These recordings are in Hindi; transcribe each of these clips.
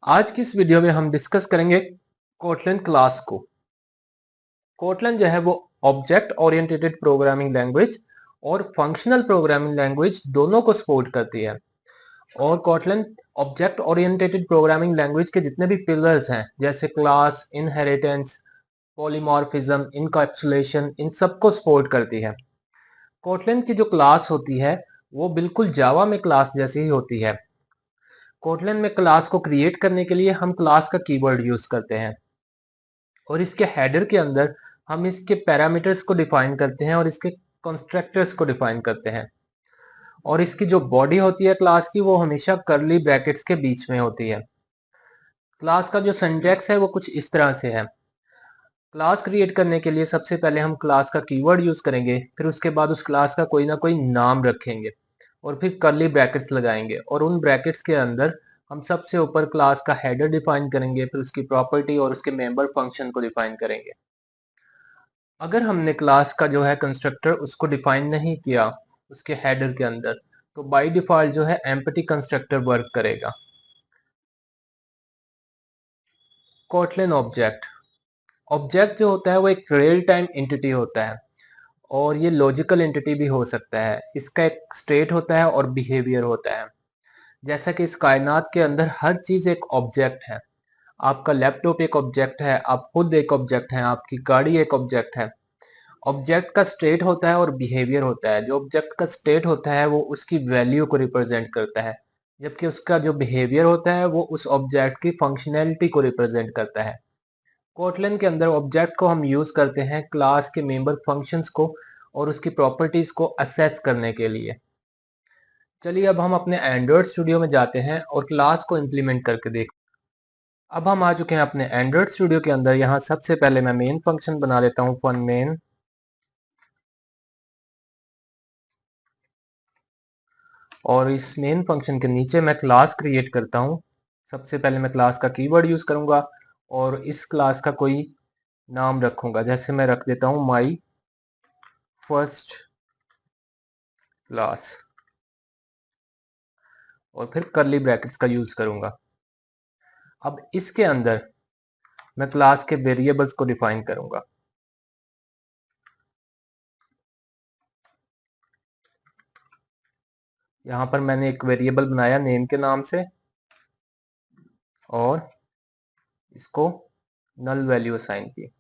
आज की इस वीडियो में हम डिस्कस करेंगे कोटलन क्लास को। कोटलन जो है वो ऑब्जेक्ट ओरिएंटेड प्रोग्रामिंग लैंग्वेज और फंक्शनल प्रोग्रामिंग लैंग्वेज दोनों को सपोर्ट करती है। और कोटलन ऑब्जेक्ट ओरिएंटेड प्रोग्रामिंग लैंग्वेज के जितने भी पिलर्स हैं जैसे क्लास, इनहेरिटेंस, पॉलीमॉर्फिज्म, इनकैप्सुलेशन, इन सबको सपोर्ट करती है। कोटलन की जो क्लास होती है वो बिल्कुल जावा में क्लास जैसी ही होती है। कोटलन में क्लास को क्रिएट करने के लिए हम क्लास का कीवर्ड यूज करते हैं और इसके हेडर के अंदर हम इसके पैरामीटर्स को डिफाइन करते हैं और इसके कंस्ट्रक्टर्स को डिफाइन करते हैं। और इसकी जो बॉडी होती है क्लास की वो हमेशा कर्ली ब्रैकेट्स के बीच में होती है। क्लास का जो सिंटैक्स है वो कुछ इस तरह से है। क्लास क्रिएट करने के लिए सबसे पहले हम क्लास का कीवर्ड यूज करेंगे, फिर उसके बाद उस क्लास का कोई ना कोई नाम रखेंगे और फिर कर्ली ब्रैकेट्स लगाएंगे और उन ब्रैकेट्स के अंदर हम सबसे ऊपर क्लास का हेडर डिफाइन करेंगे, फिर उसकी प्रॉपर्टी और उसके मेंबर फंक्शन को डिफाइन करेंगे। अगर हमने क्लास का जो है कंस्ट्रक्टर उसको डिफाइन नहीं किया उसके हेडर के अंदर, तो बाय डिफॉल्ट जो है एम्प्टी कंस्ट्रक्टर वर्क करेगा। कोटलन ऑब्जेक्ट ऑब्जेक्ट जो होता है वो एक रियल टाइम एंटिटी होता है और ये लॉजिकल एंटिटी भी हो सकता है। इसका एक स्टेट होता है और बिहेवियर होता है। जैसा कि इस कायनात के अंदर हर चीज एक ऑब्जेक्ट है। आपका लैपटॉप एक ऑब्जेक्ट है, आप खुद एक ऑब्जेक्ट है, आपकी गाड़ी एक ऑब्जेक्ट है। ऑब्जेक्ट का स्टेट होता है और बिहेवियर होता है। जो ऑब्जेक्ट का स्टेट होता है वो उसकी वैल्यू को रिप्रेजेंट करता है, जबकि उसका जो बिहेवियर होता है वो उस ऑब्जेक्ट की फंक्शनैलिटी को रिप्रेजेंट करता है। कोटलन के अंदर ऑब्जेक्ट को हम यूज करते हैं क्लास के मेंबर फंक्शंस को और उसकी प्रॉपर्टीज को असेस करने के लिए। चलिए अब हम अपने एंड्रॉइड स्टूडियो में जाते हैं और क्लास को इम्प्लीमेंट करके देख। अब हम आ चुके हैं अपने एंड्रॉइड स्टूडियो के अंदर। यहाँ सबसे पहले मैं मेन फंक्शन बना लेता हूँ, फन मेन। और इस मेन फंक्शन के नीचे मैं क्लास क्रिएट करता हूँ। सबसे पहले मैं क्लास का कीवर्ड यूज करूंगा और इस क्लास का कोई नाम रखूंगा। जैसे मैं रख देता हूँ माई फर्स्ट क्लास और फिर कर्ली ब्रैकेट्स का यूज करूंगा। अब इसके अंदर मैं क्लास के वेरिएबल्स को डिफाइन करूंगा। यहाँ पर मैंने एक वेरिएबल बनाया नेम के नाम से और इसको नल वैल्यू असाइन की।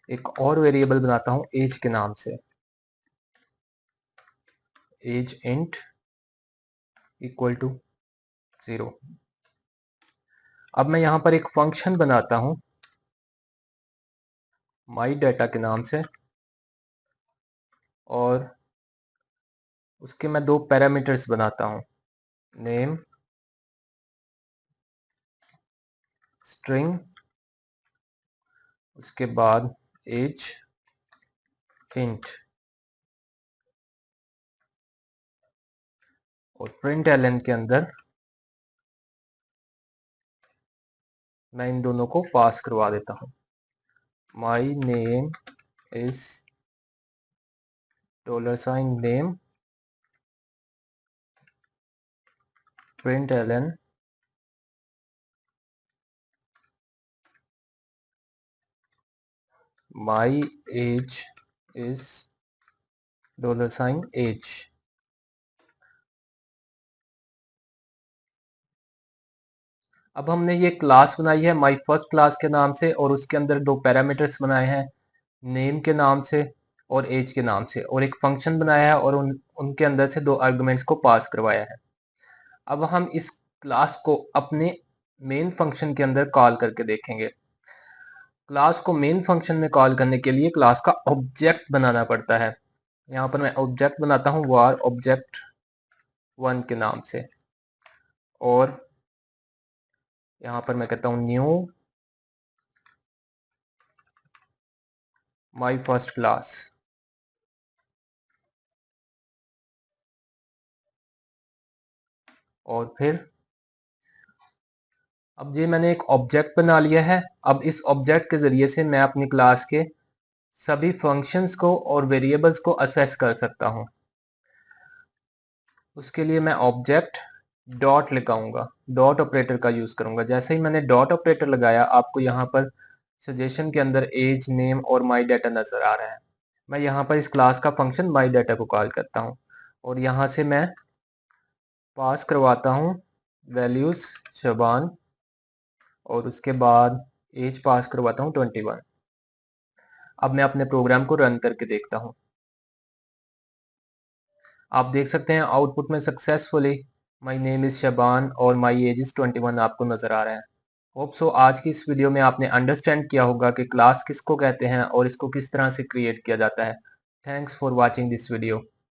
एक और वेरिएबल बनाता हूँ एज के नाम से, एज इंट इक्वल टू 0। अब मैं यहाँ पर एक फंक्शन बनाता हूँ माई डाटा के नाम से और उसके मैं दो पैरामीटर्स बनाता हूँ, नेम स्ट्रिंग, उसके बाद एज इंट और प्रिंट एलन के अंदर मैं इन दोनों को पास करवा देता हूँ। My name is $name println my age is $age। अब हमने ये क्लास बनाई है माई फर्स्ट क्लास के नाम से और उसके अंदर दो पैरामीटर्स बनाए हैं नेम के नाम से और एज के नाम से, और एक फंक्शन बनाया है और उनके अंदर से दो आर्गुमेंट्स को पास करवाया है। अब हम इस क्लास को अपने मेन फंक्शन के अंदर कॉल करके देखेंगे। क्लास को मेन फंक्शन में कॉल करने के लिए क्लास का ऑब्जेक्ट बनाना पड़ता है। यहाँ पर मैं ऑब्जेक्ट बनाता हूँ var object1 के नाम से और यहाँ पर मैं कहता हूँ न्यू माई फर्स्ट क्लास। और फिर अब ये मैंने एक ऑब्जेक्ट बना लिया है। अब इस ऑब्जेक्ट के जरिए से मैं अपनी क्लास के सभी फंक्शंस को और वेरिएबल्स को असेस कर सकता हूँ। उसके लिए मैं ऑब्जेक्ट डॉट लगाऊंगा, डॉट ऑपरेटर का यूज करूंगा। जैसे ही मैंने डॉट ऑपरेटर लगाया, आपको यहाँ पर सजेशन के अंदर एज, नेम और माई डाटा नजर आ रहा है। मैं यहाँ पर इस क्लास का फंक्शन माई डाटा को कॉल करता हूँ और यहाँ से मैं पास करवाता हूँ वैल्यूज शबान और उसके बाद एज पास करवाता हूँ 21। अब मैं अपने प्रोग्राम को रन करके देखता हूँ। आप देख सकते हैं आउटपुट में successfully my name is Shaban और माई एज इज 21 आपको नजर आ रहा है। होप सो आज की इस वीडियो में आपने अंडरस्टैंड किया होगा कि क्लास किसको कहते हैं और इसको किस तरह से क्रिएट किया जाता है। Thanks for watching this video.